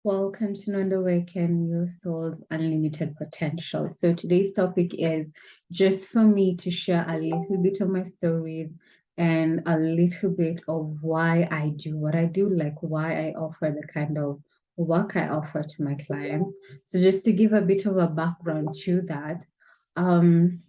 Welcome to Know Awaken, your soul's unlimited potential. So today's topic is just for me to share a little bit of my stories and a little bit of why I do what I do, like why I offer the kind of work I offer to my clients. So just to give a bit of a background to that, um,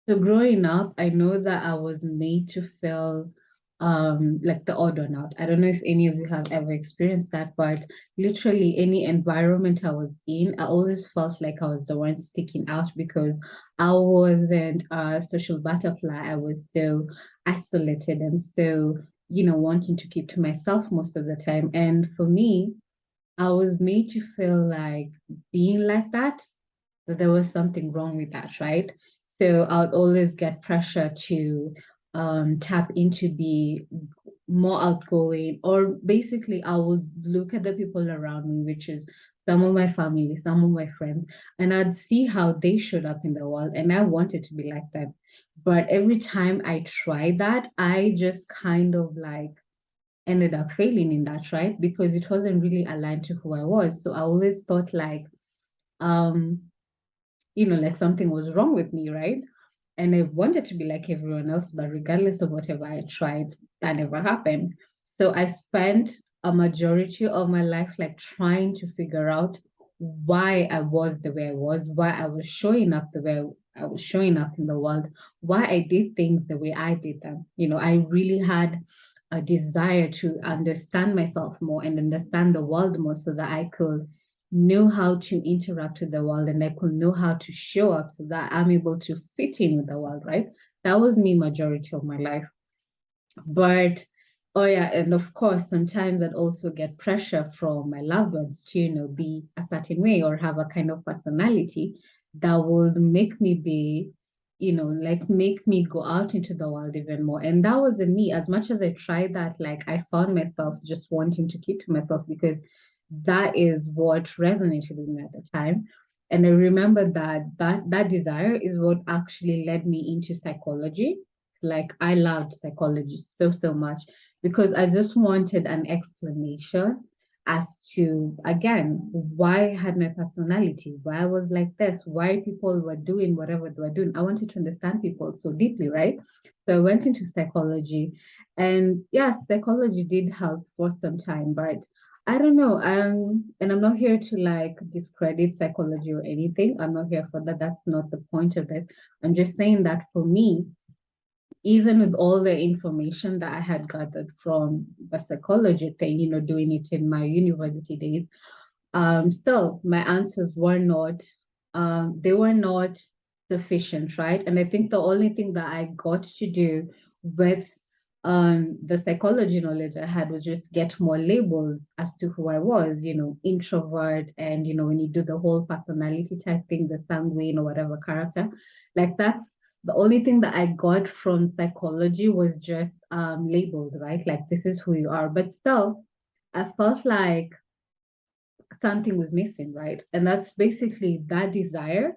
so growing up, I know that I was made to feel like the odd one out. I don't know if any of you have ever experienced that, but literally any environment I was in, I always felt like I was the one sticking out because I wasn't a social butterfly. I was so isolated and so, wanting to keep to myself most of the time. And for me, I was made to feel like being like that there was something wrong with that, right? So I'd always get pressure to tap into be more outgoing, or basically I would look at the people around me, which is some of my family, some of my friends, and I'd see how they showed up in the world, and I wanted to be like them. But every time I tried that, I just kind of like ended up failing in that, right? Because it wasn't really aligned to who I was. So I always thought like, um, like something was wrong with me, right? And I wanted to be like everyone else, but regardless of whatever I tried, that never happened. So I spent a majority of my life like trying to figure out why I was the way I was, why I was showing up the way I was showing up in the world, why I did things the way I did them. I really had a desire to understand myself more and understand the world more so that I could know how to interact with the world and I could know how to show up so that I'm able to fit in with the world, right? That was me majority of my life. But oh yeah, and of course, sometimes I'd also get pressure from my loved ones to, be a certain way or have a kind of personality that would make me be, like make me go out into the world even more. And that wasn't me. As much as I tried that, like I found myself just wanting to keep to myself because that is what resonated with me at the time. And I remember that desire is what actually led me into psychology. Like I loved psychology so much because I just wanted an explanation as to again why I had my personality, why I was like this, why people were doing whatever they were doing. I wanted to understand people so deeply, right? So I went into psychology, and yeah, psychology did help for some time, but I don't know. And I'm not here to like discredit psychology or anything. I'm not here for that. That's not the point of it. I'm just saying that for me, even with all the information that I had gathered from the psychology thing, doing it in my university days, still my answers were not, they were not sufficient, right? And I think the only thing that I got to do with the psychology knowledge I had was just get more labels as to who I was, introvert, and when you do the whole personality type thing, the sanguine or whatever character, like that's the only thing that I got from psychology was just labels, right? Like this is who you are. But still, I felt like something was missing, right? And that's basically that desire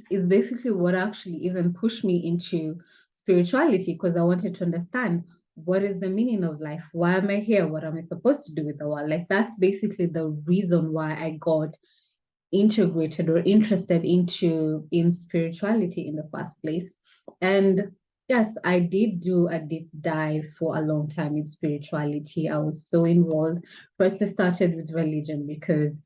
is basically what actually even pushed me into spirituality because I wanted to understand what is the meaning of life? Why am I here? What am I supposed to do with the world? Like that's basically the reason why I got integrated or interested in spirituality in the first place. And yes, I did do a deep dive for a long time in spirituality. I was so involved. First, I started with religion because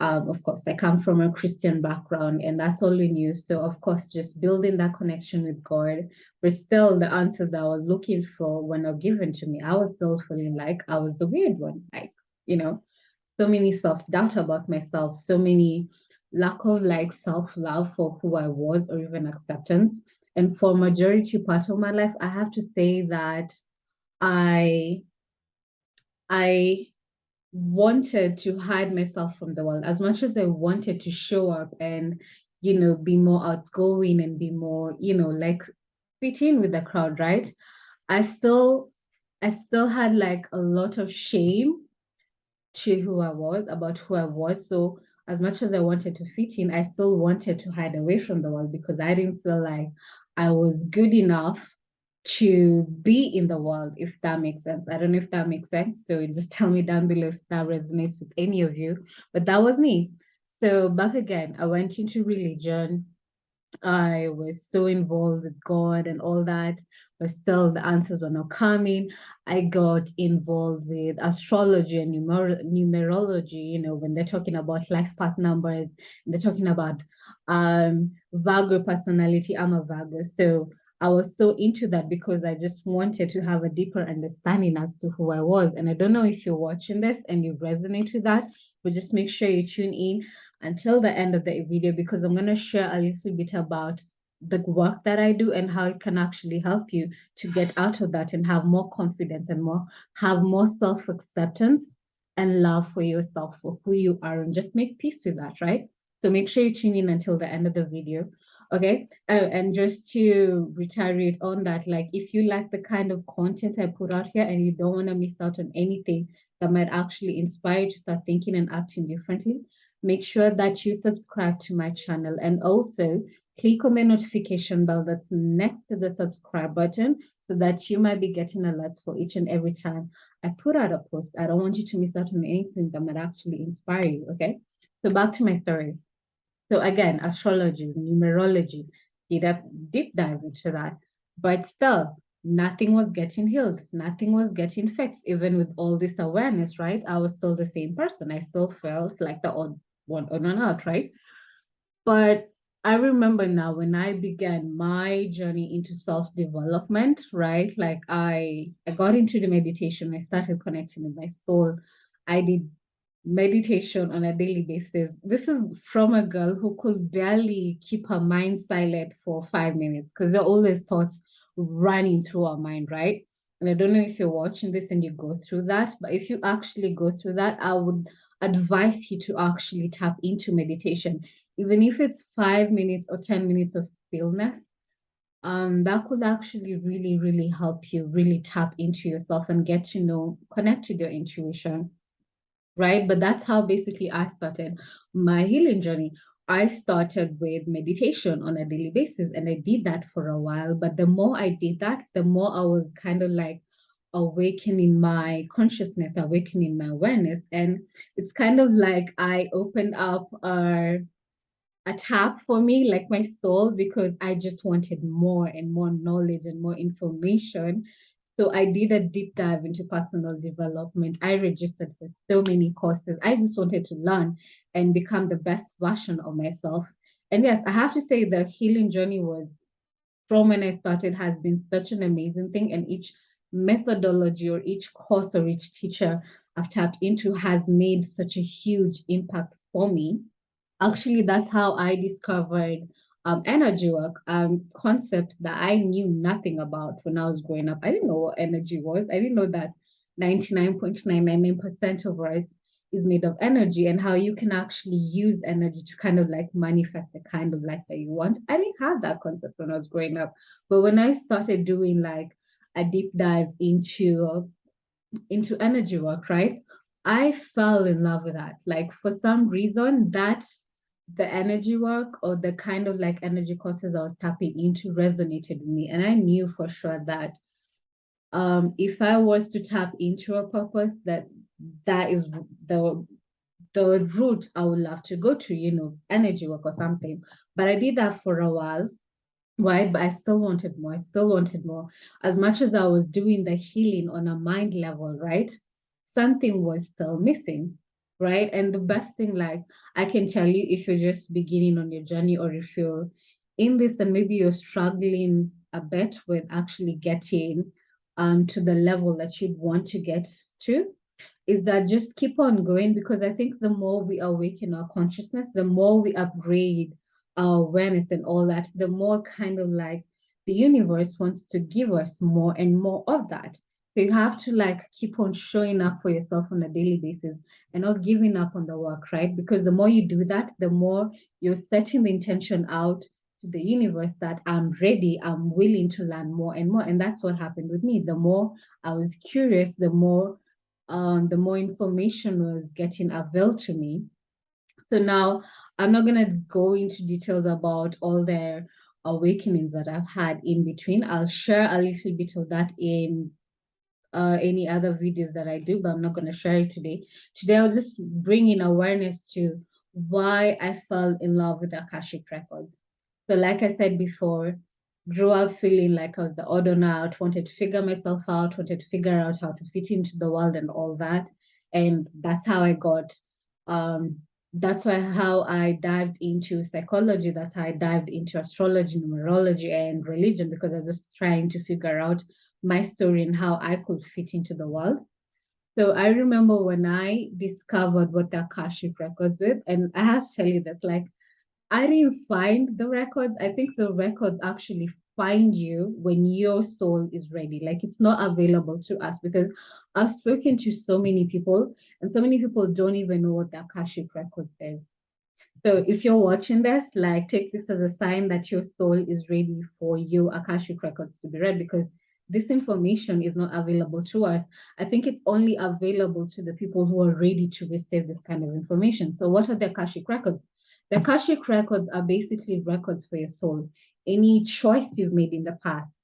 of course, I come from a Christian background, and that's all we knew. So, of course, just building that connection with God, but still, the answers that I was looking for were not given to me. I was still feeling like I was the weird one, like, you know, so many self-doubt about myself, so many lack of like self-love for who I was or even acceptance. And for majority part of my life, I have to say that I I wanted to hide myself from the world as much as I wanted to show up and, be more outgoing and be more, like fit in with the crowd, right? I still, I still had like a lot of shame to who I was, about who I was. So as much as I wanted to fit in, I still wanted to hide away from the world because I didn't feel like I was good enough to be in the world, if that makes sense. I don't know if that makes sense. So just tell me down below if that resonates with any of you. But that was me. So back again, I went into religion. I was so involved with God and all that, but still the answers were not coming. I got involved with astrology and numerology, when they're talking about life path numbers, they're talking about Virgo personality. I'm a Virgo. So I was so into that because I just wanted to have a deeper understanding as to who I was. And I don't know if you're watching this and you resonate with that, but just make sure you tune in until the end of the video because I'm going to share a little bit about the work that I do and how it can actually help you to get out of that and have more confidence and have more self-acceptance and love for yourself, for who you are, and just make peace with that, right? So make sure you tune in until the end of the video. Okay. And just to reiterate on that, like if you like the kind of content I put out here and you don't want to miss out on anything that might actually inspire you to start thinking and acting differently, make sure that you subscribe to my channel and also click on the notification bell that's next to the subscribe button so that you might be getting alerts for each and every time I put out a post. I don't want you to miss out on anything that might actually inspire you. Okay. So back to my story. So again, astrology, numerology, did a deep dive into that. But still, nothing was getting healed. Nothing was getting fixed, even with all this awareness, right? I was still the same person. I still felt like the odd one on and out, right? But I remember now when I began my journey into self-development, right? Like I got into the meditation, I started connecting with my soul. I did meditation on a daily basis. This is from a girl who could barely keep her mind silent for 5 minutes because there are always thoughts running through our mind, right? And I don't know if you're watching this and you go through that, but if you actually go through that, I would advise you to actually tap into meditation, even if it's 5 minutes or 10 minutes of stillness. That could actually really, really help you really tap into yourself and get to know, connect with your intuition, right? But that's how basically I started my healing journey. I started with meditation on a daily basis and I did that for a while. But the more I did that, the more I was kind of like awakening my consciousness, awakening my awareness. And it's kind of like I opened up a tap for me, like my soul, because I just wanted more and more knowledge and more information. So I did a deep dive into personal development. I registered for so many courses. I just wanted to learn and become the best version of myself. And yes, I have to say the healing journey was from when I started has been such an amazing thing. And each methodology or each course or each teacher I've tapped into has made such a huge impact for me. Actually, that's how I discovered energy work, concept that I knew nothing about when I was growing up. I didn't know what energy was. I didn't know that 99.999% of us is made of energy and how you can actually use energy to kind of like manifest the kind of life that you want. I didn't have that concept when I was growing up. But when I started doing like a deep dive into energy work, right? I fell in love with that. Like for some reason, that the energy work or the kind of like energy courses I was tapping into resonated with me. And I knew for sure that if I was to tap into a purpose, that is the route I would love to go to, energy work or something. But I did that for a while. Why? But I still wanted more. I still wanted more. As much as I was doing the healing on a mind level, right? Something was still missing, right? And the best thing, like, I can tell you if you're just beginning on your journey or if you're in this and maybe you're struggling a bit with actually getting to the level that you'd want to get to, is that just keep on going because I think the more we awaken our consciousness, the more we upgrade our awareness and all that, the more kind of like the universe wants to give us more and more of that. So you have to like keep on showing up for yourself on a daily basis and not giving up on the work, right? Because the more you do that, the more you're setting the intention out to the universe that I'm ready, I'm willing to learn more and more. And that's what happened with me. The more I was curious, the more information was getting availed to me. So now I'm not gonna go into details about all the awakenings that I've had in between. I'll share a little bit of that in any other videos that I do, but I'm not going to share it today. Today, I'll just bring in awareness to why I fell in love with Akashic Records. So, like I said before, grew up feeling like I was the odd one out, wanted to figure myself out, wanted to figure out how to fit into the world and all that. And that's how I got, um, that's why how I dived into psychology, that's how I dived into astrology, numerology, and religion, because I was just trying to figure out my story and how I could fit into the world. So I remember when I discovered what the Akashic records is, and I have to tell you this, like I didn't find the records. I think the records actually find you when your soul is ready. Like it's not available to us because I've spoken to so many people, and so many people don't even know what the Akashic records is. So if you're watching this, like take this as a sign that your soul is ready for your Akashic records to be read because this information is not available to us. I think it's only available to the people who are ready to receive this kind of information. So what are the Akashic records? The Akashic records are basically records for your soul. Any choice you've made in the past,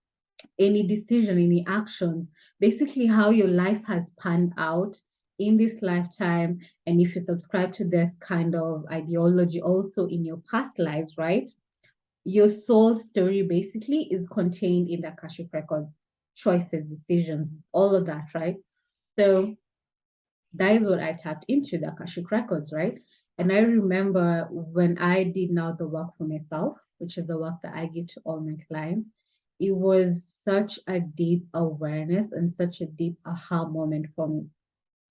any decision, any actions, basically how your life has panned out in this lifetime. And if you subscribe to this kind of ideology also in your past lives, right? Your soul story basically is contained in the Akashic records, choices, decisions, all of that, right? So that is what I tapped into, the Akashic records, right? And I remember when I did now the work for myself, which is the work that I give to all my clients, it was such a deep awareness and such a deep aha moment for me.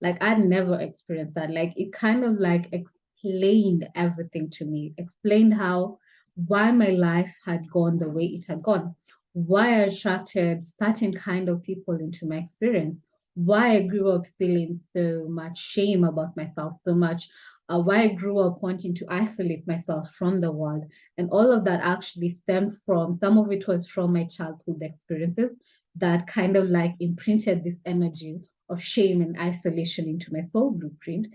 Like I'd never experienced that. Like it kind of like explained everything to me, explained how why my life had gone the way it had gone, why I attracted certain kind of people into my experience, why I grew up feeling so much shame about myself, so much why I grew up wanting to isolate myself from the world. And all of that actually stemmed from, some of it was from my childhood experiences that kind of like imprinted this energy of shame and isolation into my soul blueprint.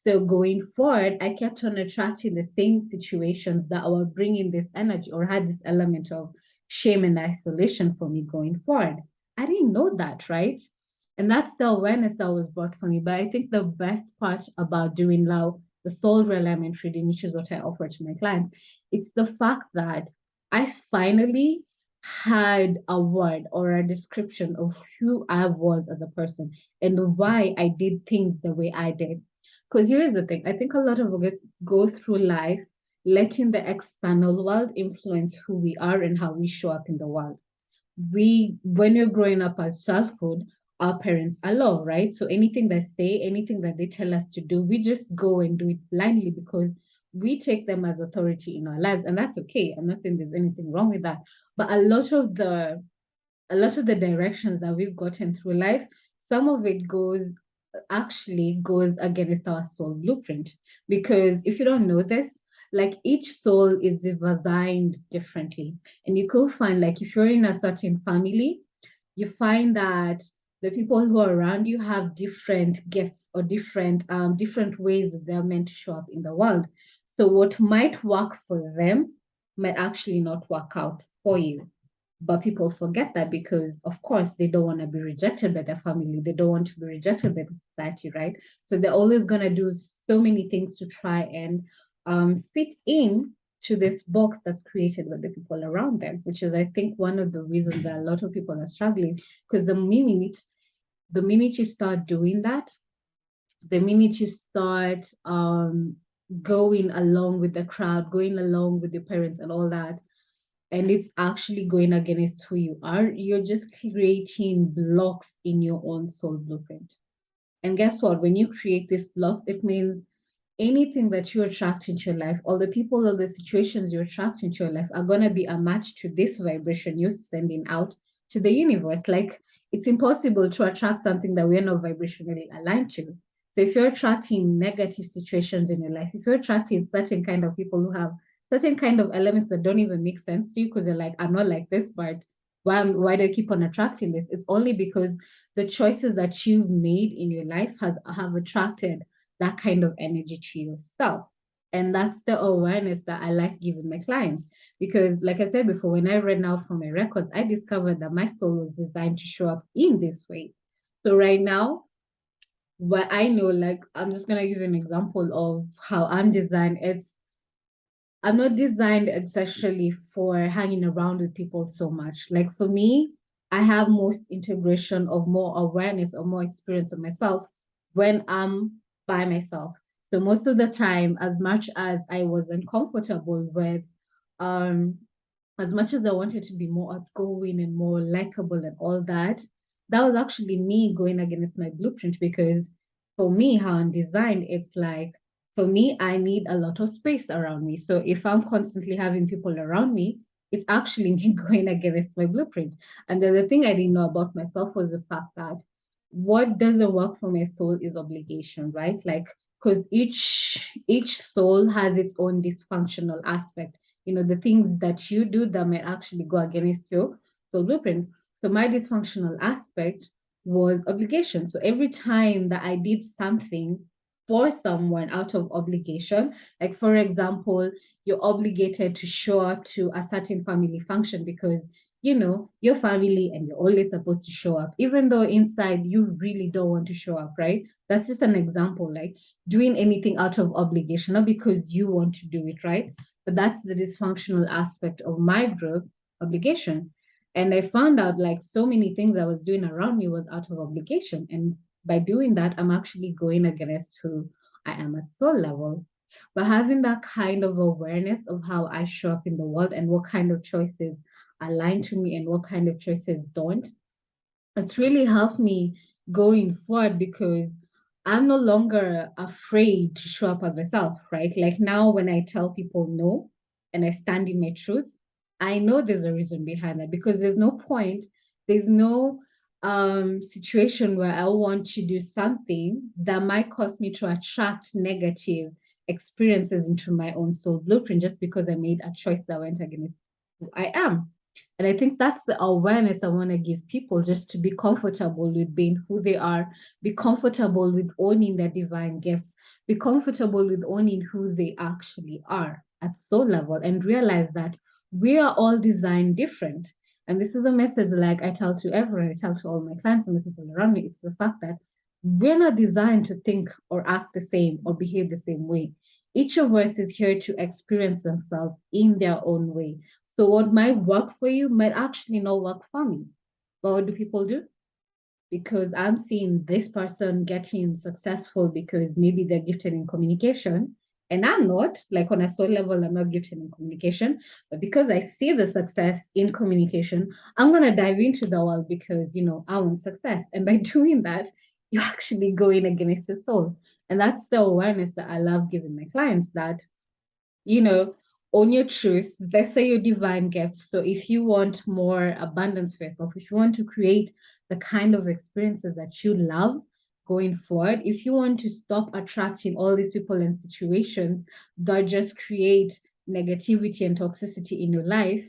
So going forward, I kept on attracting the same situations that were bringing this energy or had this element of shame and isolation for me going forward. I didn't know that, right? And that's the awareness that was brought for me. But I think the best part about doing now the soul realignment reading, which is what I offer to my clients, it's the fact that I finally had a word or a description of who I was as a person and why I did things the way I did. Because here's the thing, I think a lot of us go through life letting the external world influence who we are and how we show up in the world. When you're growing up as childhood, our parents are law, right? So anything they say, anything that they tell us to do, we just go and do it blindly because we take them as authority in our lives. And that's okay. I'm not saying there's anything wrong with that. But a lot of the directions that we've gotten through life, some of it actually goes against our soul blueprint. Because if you don't know this, like each soul is designed differently. And you could find like if you're in a certain family, you find that the people who are around you have different gifts or different ways that they're meant to show up in the world. So what might work for them might actually not work out for you. But people forget that because, of course, they don't want to be rejected by their family. They don't want to be rejected by the society, right? So they're always going to do so many things to try and fit in to this box that's created by the people around them, which is, I think, one of the reasons that a lot of people are struggling. Because the minute you start doing that, the minute you start going along with the crowd, going along with your parents and all that, and it's actually going against who you are, you're just creating blocks in your own soul blueprint. And guess what? When you create these blocks, it means anything that you attract into your life, all the people or the situations you attract into your life are going to be a match to this vibration you're sending out to the universe. Like it's impossible to attract something that we're not vibrationally aligned to. So if you're attracting negative situations in your life, if you're attracting certain kind of people who have certain kind of elements that don't even make sense to you because you're like, I'm not like this, but why do I keep on attracting this? It's only because the choices that you've made in your life have attracted that kind of energy to yourself. And that's the awareness that I like giving my clients. Because, like I said before, when I read now from my records, I discovered that my soul was designed to show up in this way. So, right now, what I know, like, I'm just going to give you an example of how I'm designed. I'm not designed especially for hanging around with people so much. Like for me, I have most integration of more awareness or more experience of myself when I'm by myself. So most of the time, as much as I was uncomfortable with, um, as much as I wanted to be more outgoing and more likable and all that, that was actually me going against my blueprint because for me, how I'm designed, it's like for me, I need a lot of space around me. So if I'm constantly having people around me, it's actually me going against my blueprint. And then the thing I didn't know about myself was the fact that what doesn't work for my soul is obligation, right? Like, because each soul has its own dysfunctional aspect. You know, the things that you do that might actually go against your soul blueprint. So my dysfunctional aspect was obligation. So every time that I did something for someone out of obligation. Like, for example, you're obligated to show up to a certain family function because, you know, your family and you're always supposed to show up, even though inside you really don't want to show up, right? That's just an example, like doing anything out of obligation, not because you want to do it, right? But that's the dysfunctional aspect of my group, obligation. And I found out like so many things I was doing around me was out of obligation. And by doing that, I'm actually going against who I am at soul level. But having that kind of awareness of how I show up in the world and what kind of choices align to me and what kind of choices don't, it's really helped me going forward because I'm no longer afraid to show up as myself, right? Like now, when I tell people no and I stand in my truth, I know there's a reason behind that because there's no point, there's no situation where I want to do something that might cause me to attract negative experiences into my own soul blueprint just because I made a choice that went against who I am. And I think that's the awareness I want to give people just to be comfortable with being who they are, be comfortable with owning their divine gifts, be comfortable with owning who they actually are at soul level, and realize that we are all designed different. And this is a message like I tell to everyone, I tell to all my clients and the people around me. It's the fact that we're not designed to think or act the same or behave the same way. Each of us is here to experience themselves in their own way. So what might work for you might actually not work for me. But what do people do? Because I'm seeing this person getting successful because maybe they're gifted in communication. And I'm not, like on a soul level, I'm not gifted in communication. But because I see the success in communication, I'm going to dive into the world because, you know, I want success. And by doing that, you're actually going against the soul. And that's the awareness that I love giving my clients that you know, own your truth. Let's say your divine gifts. So if you want more abundance for yourself, if you want to create the kind of experiences that you love going forward, if you want to stop attracting all these people and situations that just create negativity and toxicity in your life,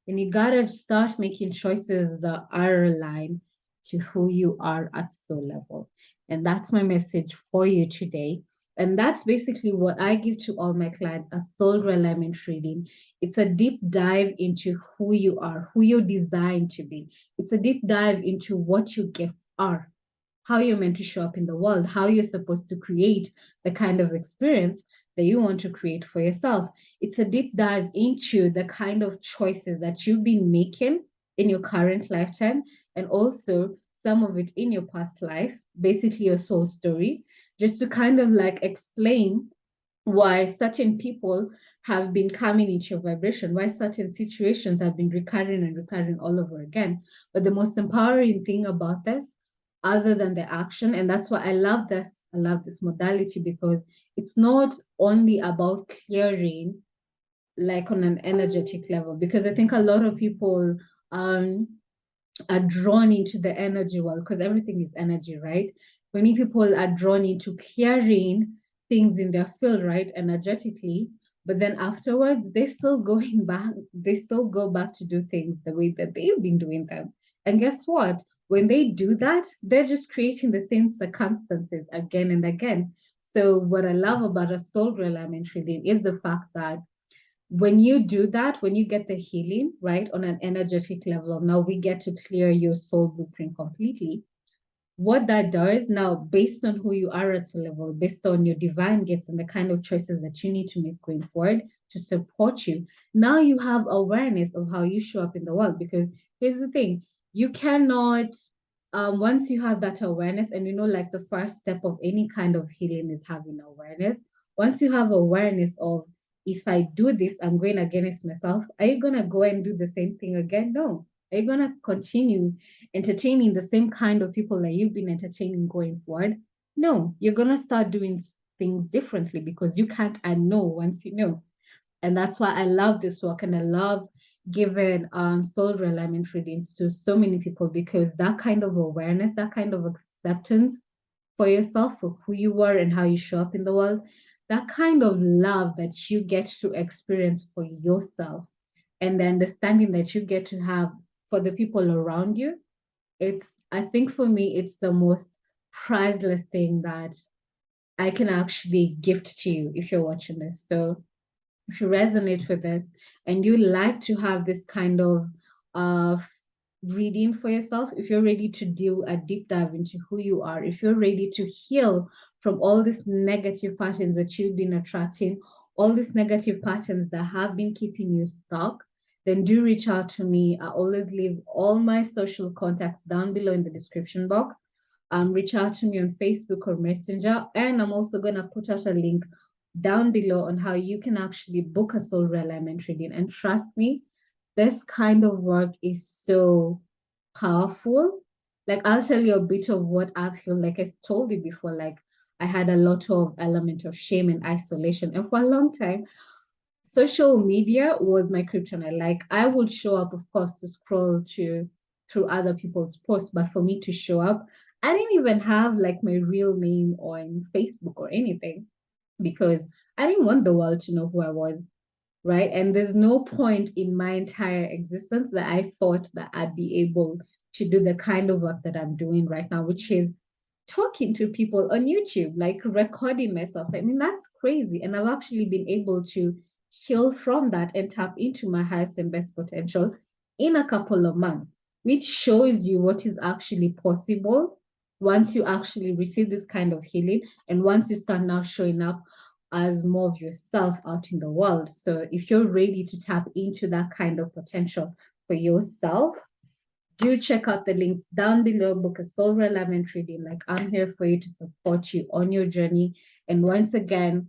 then you gotta start making choices that are aligned to who you are at soul level. And that's my message for you today. And that's basically what I give to all my clients a soul realignment reading. It's a deep dive into who you are, who you're designed to be. It's a deep dive into what your gifts are, how you're meant to show up in the world, how you're supposed to create the kind of experience that you want to create for yourself. It's a deep dive into the kind of choices that you've been making in your current lifetime and also some of it in your past life, basically your soul story, just to kind of like explain why certain people have been coming into your vibration, why certain situations have been recurring and recurring all over again. But the most empowering thing about this, other than the action, and that's why I love this modality because it's not only about clearing like on an energetic level, because I think a lot of people are drawn into the energy world because everything is energy, right? Many people are drawn into clearing things in their field, right, energetically. But then afterwards, they still going back, they still go back to do things the way that they've been doing them. And guess what? When they do that, they're just creating the same circumstances again and again. So what I love about a soul realignment reading is the fact that when you do that, when you get the healing, right, on an energetic level, now we get to clear your soul blueprint completely. What that does now, based on who you are at a level, based on your divine gifts and the kind of choices that you need to make going forward to support you, now you have awareness of how you show up in the world. Because here's the thing, you cannot, once you have that awareness, and you know, like the first step of any kind of healing is having awareness. Once you have awareness of, if I do this, I'm going against myself, are you going to go and do the same thing again? No. Are you going to continue entertaining the same kind of people that you've been entertaining going forward? No, you're going to start doing things differently because you can't unknow once you know. And that's why I love this work, and I love giving soul realignment readings to so many people, because that kind of awareness, that kind of acceptance for yourself, for who you are and how you show up in the world, that kind of love that you get to experience for yourself, and the understanding that you get to have for the people around you, it's, I think for me, it's the most priceless thing that I can actually gift to you if you're watching this. So if you resonate with this and you like to have this kind of uh, reading for yourself, if you're ready to do a deep dive into who you are, if you're ready to heal from all these negative patterns that you've been attracting, all these negative patterns that have been keeping you stuck, then do reach out to me. I always leave all my social contacts down below in the description box. Reach out to me on Facebook or Messenger. And I'm also going to put out a link down below on how you can actually book a soul realignment reading. And trust me, this kind of work is so powerful. Like, I'll tell you a bit of what I've healed. Like I told you before, like I had a lot of element of shame and isolation. And for a long time, social media was my kryptonite. Like, I would show up, of course, to scroll to through other people's posts, but for me to show up, I didn't even have like my real name on Facebook or anything, because I didn't want the world to know who I was, right? And there's no point in my entire existence that I thought that I'd be able to do the kind of work that I'm doing right now, which is talking to people on YouTube, like recording myself. I mean, that's crazy. And I've actually been able to heal from that and tap into my highest and best potential in a couple of months, which shows you what is actually possible once you actually receive this kind of healing, and once you start now showing up as more of yourself out in the world. So if you're ready to tap into that kind of potential for yourself, do check out the links down below. Book a soul realignment reading. Like, I'm here for you to support you on your journey. And once again,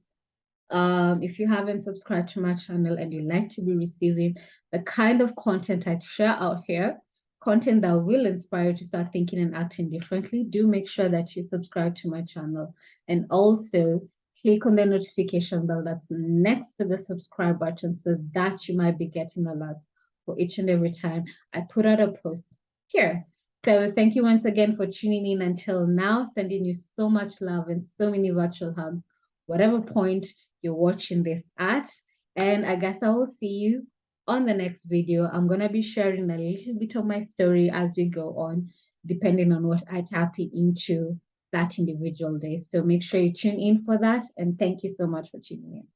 if you haven't subscribed to my channel and you like to be receiving the kind of content I share out here, content that will inspire you to start thinking and acting differently, do make sure that you subscribe to my channel, and also click on the notification bell that's next to the subscribe button, so that you might be getting alerts for each and every time I put out a post here. So thank you once again for tuning in until now. Sending you so much love and so many virtual hugs, whatever point you're watching this at. And I guess I will see you on the next video. I'm going to be sharing a little bit of my story as we go on, depending on what I tap into that individual day. So make sure you tune in for that. And thank you so much for tuning in.